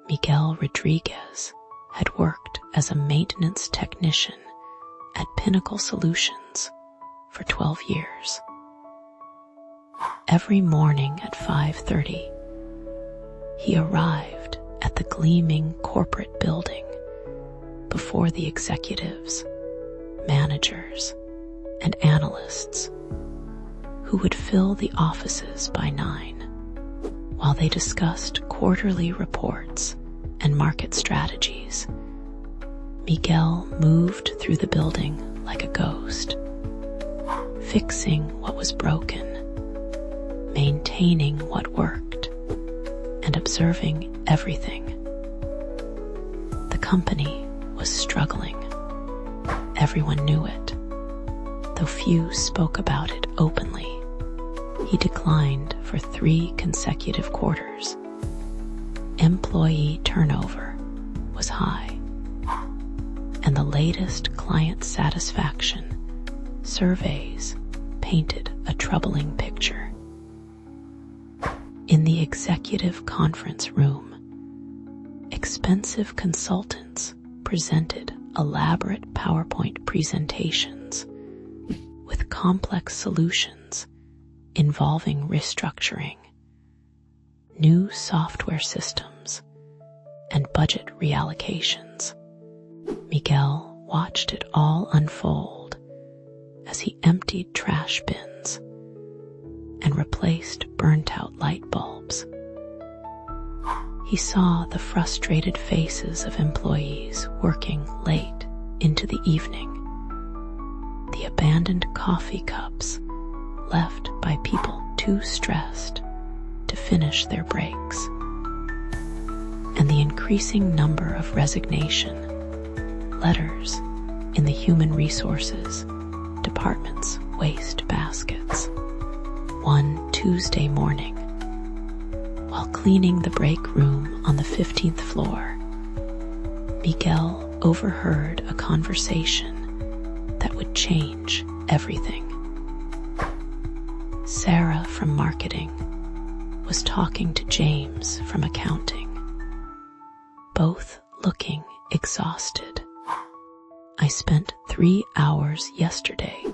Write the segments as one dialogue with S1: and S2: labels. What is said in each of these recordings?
S1: Miguel Rodriguez had worked as a maintenance technician at Pinnacle Solutions for 12 years. Every morning at 5:30, he arrived at the gleaming corporate building before the executives, managers, and analysts who would fill the offices by 9 while they discussed quarterly reports and market strategies. Miguel moved through the building like a ghost, fixing what was broken, maintaining what worked, and observing everything. The company was struggling. Everyone knew it, though few spoke about it openly. He declined for 3 consecutive quarters. Employee turnover was high, and the latest client satisfaction surveys painted a troubling picture. In the executive conference room, expensive consultants presented elaborate PowerPoint presentations with complex solutions involving restructuring, new software systems, and budget reallocations. Miguel watched it all unfold as he emptied trash bins and replaced burnt-out light bulbs. He saw the frustrated faces of employees working late into the evening, the abandoned coffee cups left by people too stressed to finish their breaks, and the increasing number of resignation letters in the human resources department's waste baskets. One Tuesday morning, while cleaning the break room on the 15th floor, Miguel overheard a conversation that would change everything. Sarah from marketing was talking to James from accounting, both looking exhausted. "I spent 3 hours yesterday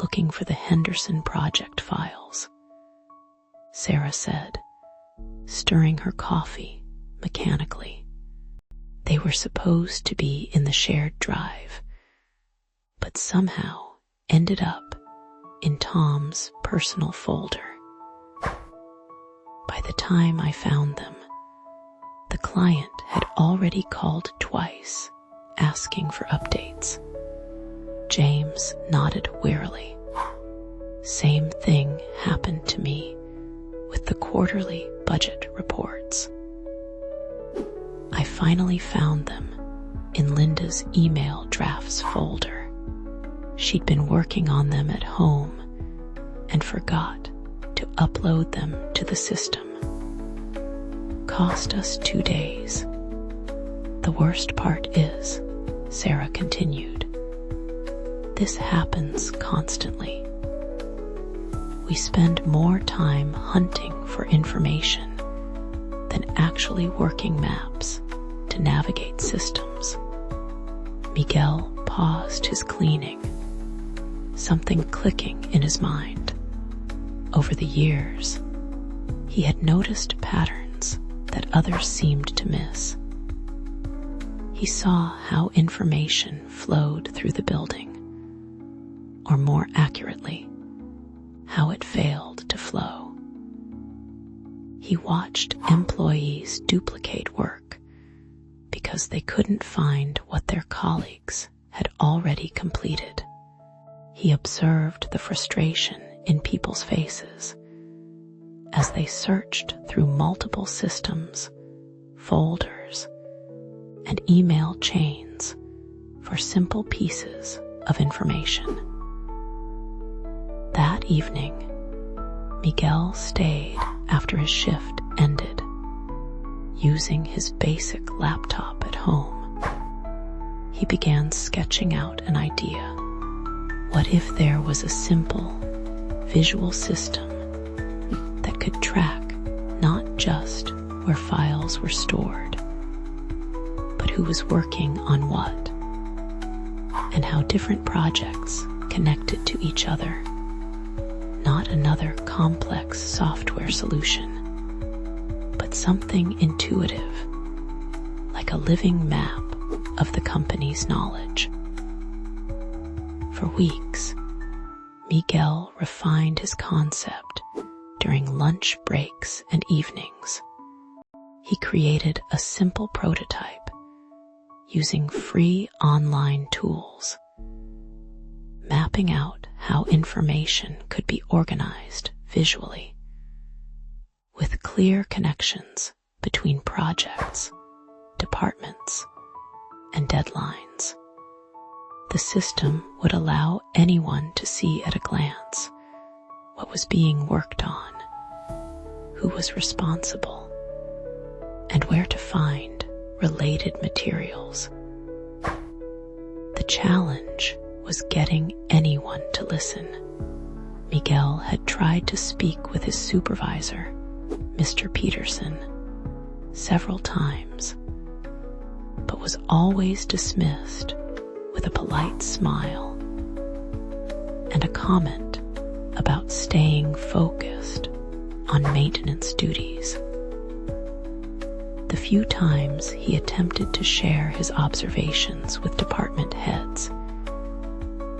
S1: looking for the Henderson project files," Sarah said, stirring her coffee mechanically. They were supposed to be in the shared drive, but somehow ended up in Tom's personal folder. By the time I found them, the client had already called twice, asking for updates. James nodded wearily. "Same thing happened to me with the quarterly budget reports. I finally found them in Linda's email drafts folder. She'd been working on them at home and forgot to upload them to the system. Cost us 2 days. The worst part is," Sarah continued, "this happens constantly. We spend more time hunting for information than actually working maps to navigate systems." Miguel paused his cleaning, something clicking in his mind. Over the years, he had noticed patterns that others seemed to miss. He saw how information flowed through the building, or more accurately, how it failed to flow. He watched employees duplicate work because they couldn't find what their colleagues had already completed. He observed the frustration in people's faces as they searched through multiple systems, folders, and email chains for simple pieces of information. That evening, Miguel stayed after his shift ended, using his basic laptop at home. He began sketching out an idea. What if there was a simple visual system that could track not just where files were stored, who was working on what, and how different projects connected to each other. Not another complex software solution, but something intuitive, like a living map of the company's knowledge. For weeks, Miguel refined his concept during lunch breaks and evenings. He created a simple prototype using free online tools, mapping out how information could be organized visually, with clear connections between projects, departments, and deadlines. The system would allow anyone to see at a glance what was being worked on, who was responsible, and where to find related materials. The challenge was getting anyone to listen. Miguel had tried to speak with his supervisor, Mr. Peterson, several times, but was always dismissed with a polite smile and a comment about staying focused on maintenance duties. The few times he attempted to share his observations with department heads,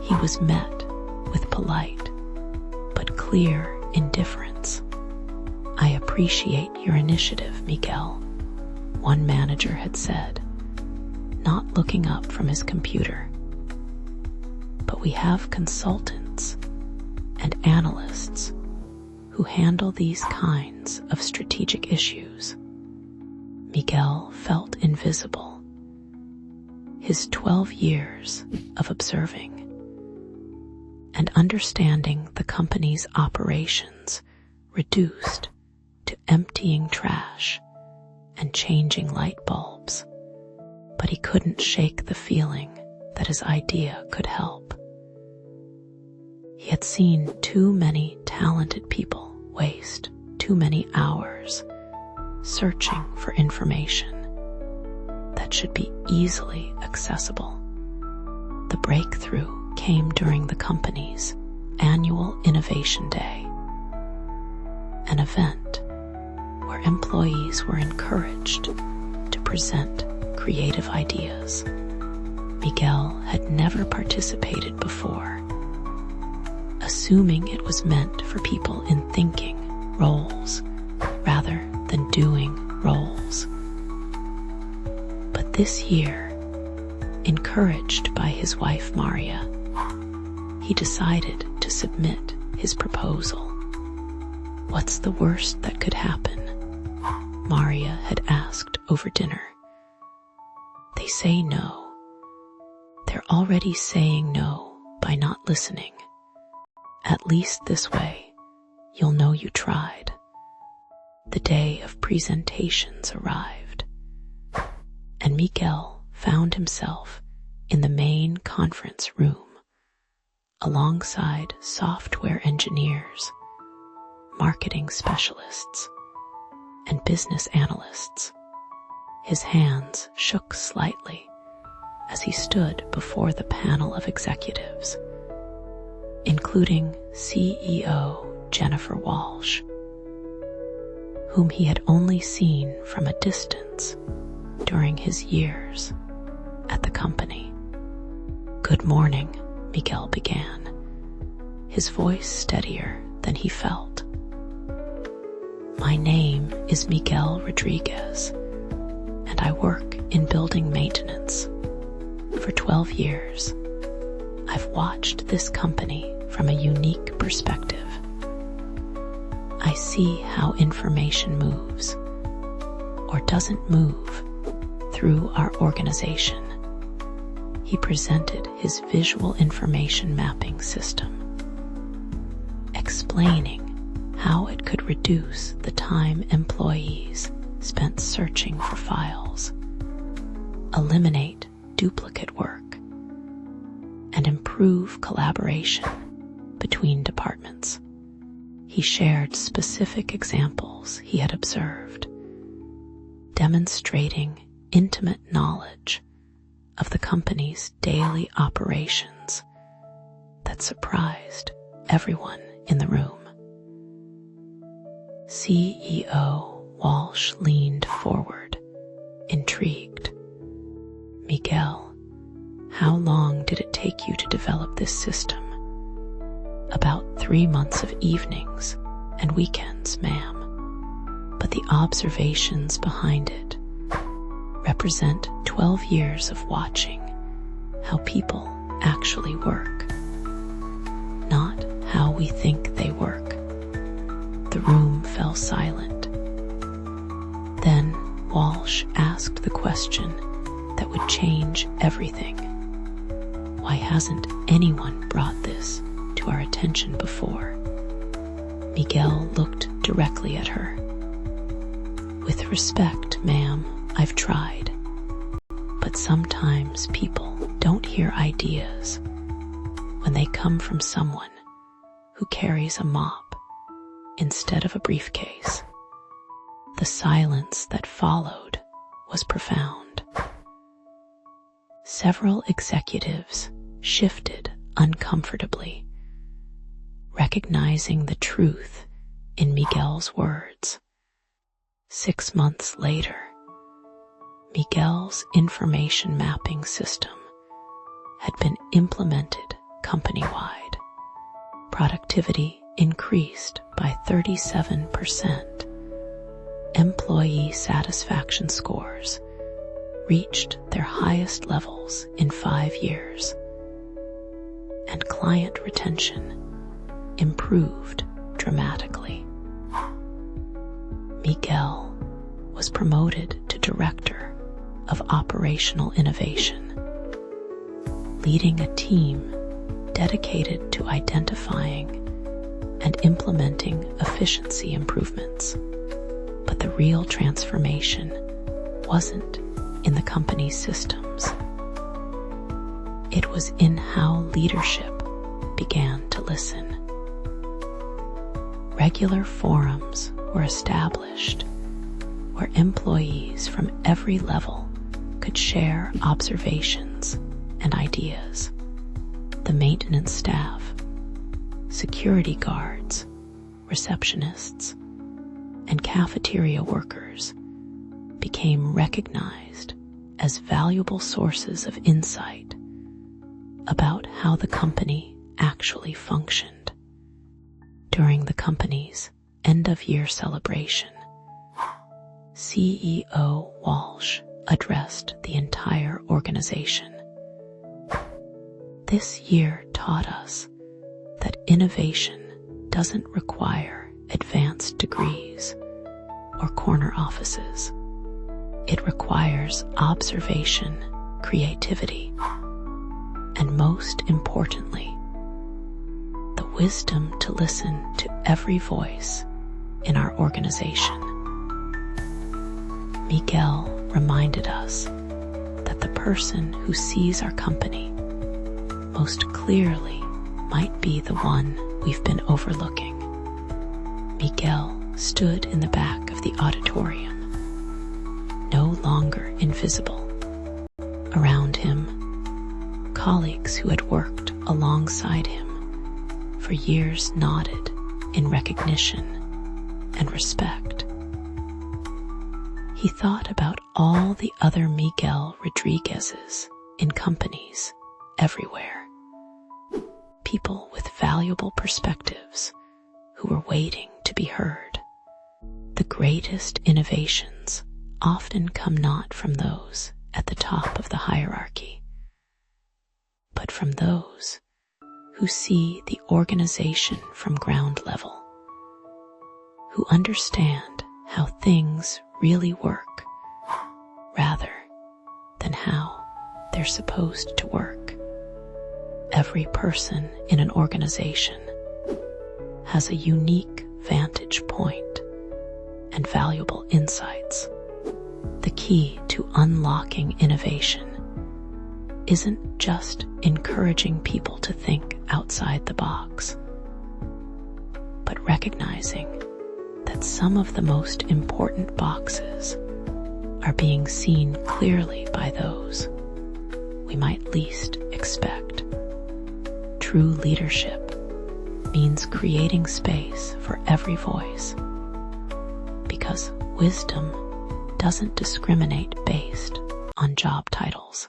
S1: he was met with polite but clear indifference. "I appreciate your initiative, Miguel," one manager had said, not looking up from his computer. "But we have consultants and analysts who handle these kinds of strategic issues." Miguel felt invisible. His 12 years of observing and understanding the company's operations reduced to emptying trash and changing light bulbs, but he couldn't shake the feeling that his idea could help. He had seen too many talented people waste too many hours searching for information that should be easily accessible. The breakthrough came during the company's annual Innovation Day, an event where employees were encouraged to present creative ideas. Miguel had never participated before, assuming it was meant for people in thinking roles rather than doing roles. But this year, encouraged by his wife Maria, he decided to submit his proposal. "What's the worst that could happen?" Maria had asked over dinner. "They say no. They're already saying no by not listening. At least this way, you'll know you tried." The day of presentations arrived, and Miguel found himself in the main conference room, alongside software engineers, marketing specialists, and business analysts. His hands shook slightly as he stood before the panel of executives, including CEO Jennifer Walsh, whom he had only seen from a distance during his years at the company. "Good morning," Miguel began, his voice steadier than he felt. "My name is Miguel Rodriguez, and I work in building maintenance. For 12 years, I've watched this company from a unique perspective. I see how information moves, or doesn't move, through our organization." He presented his visual information mapping system, explaining how it could reduce the time employees spent searching for files, eliminate duplicate work, and improve collaboration between departments. He shared specific examples he had observed, demonstrating intimate knowledge of the company's daily operations that surprised everyone in the room. CEO Walsh leaned forward, intrigued. "Miguel, how long did it take you to develop this system?" "About 3 months of evenings and weekends, ma'am. But the observations behind it represent 12 years of watching how people actually work, not how we think they work." The room fell silent. Then Walsh asked the question that would change everything. "Why hasn't anyone brought this to our attention before?" Miguel looked directly at her. "With respect, ma'am, I've tried. But sometimes people don't hear ideas when they come from someone who carries a mop instead of a briefcase." The silence that followed was profound. Several executives shifted uncomfortably, recognizing the truth in Miguel's words. 6 months later, Miguel's information mapping system had been implemented company-wide. Productivity increased by 37%. Employee satisfaction scores reached their highest levels in 5 years, and client retention improved dramatically. Miguel was promoted to Director of Operational Innovation, leading a team dedicated to identifying and implementing efficiency improvements. But the real transformation wasn't in the company's systems. It was in how leadership began to listen. Regular forums were established where employees from every level could share observations and ideas. The maintenance staff, security guards, receptionists, and cafeteria workers became recognized as valuable sources of insight about how the company actually functioned. During the company's end-of-year celebration, CEO Walsh addressed the entire organization. "This year taught us that innovation doesn't require advanced degrees or corner offices. It requires observation, creativity, and most importantly, the wisdom to listen to every voice in our organization." Miguel reminded us that the person who sees our company most clearly might be the one we've been overlooking. Miguel stood in the back of the auditorium, no longer invisible. Around him, colleagues who had worked alongside him for years nodded in recognition and respect. He thought about all the other Miguel Rodriguez's in companies everywhere, people with valuable perspectives who were waiting to be heard. The greatest innovations often come not from those at the top of the hierarchy, but from those who see the organization from ground level, who understand how things really work rather than how they're supposed to work. Every person in an organization has a unique vantage point and valuable insights. The key to unlocking innovation isn't just encouraging people to think outside the box, but recognizing that some of the most important boxes are being seen clearly by those we might least expect. True leadership means creating space for every voice, because wisdom doesn't discriminate based on job titles.